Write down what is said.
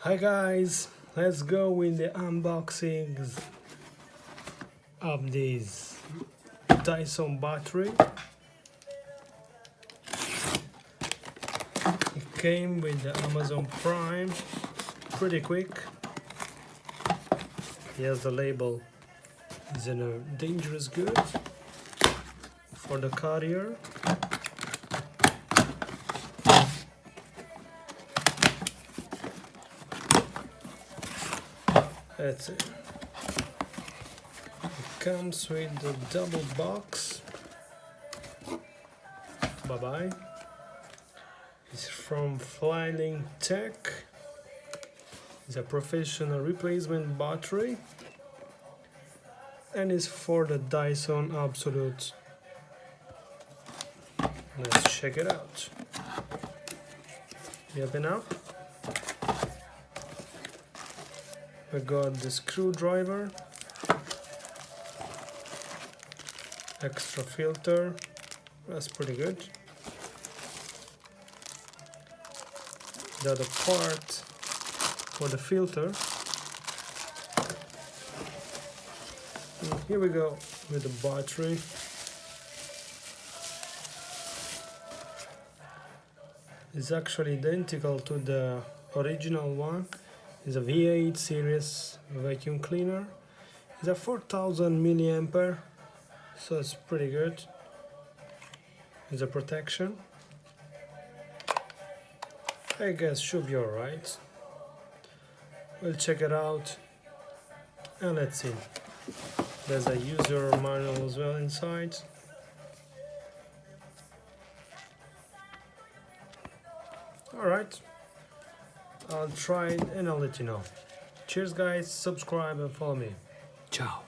Hi guys, let's go with the unboxings of this Dyson battery. It came with the Amazon Prime, pretty quick. Here's the label. It's in a dangerous good for the carrier. That's it. It comes with the double box. Bye bye. It's from Flying Tech. It's a professional replacement battery and it's for the Dyson Absolute. Let's check it out. You open up. We got the screwdriver, extra filter, that's pretty good. The other part for the filter. And here we go with the battery. It's actually identical to the original one. It's a V8 series vacuum cleaner. It's a 4000 milliampere, so it's pretty good. It's a protection. I guess should be alright. We'll check it out and let's see. There's a user manual as well inside. Alright. I'll try it and I'll let you know. Cheers guys, subscribe and follow me. Ciao.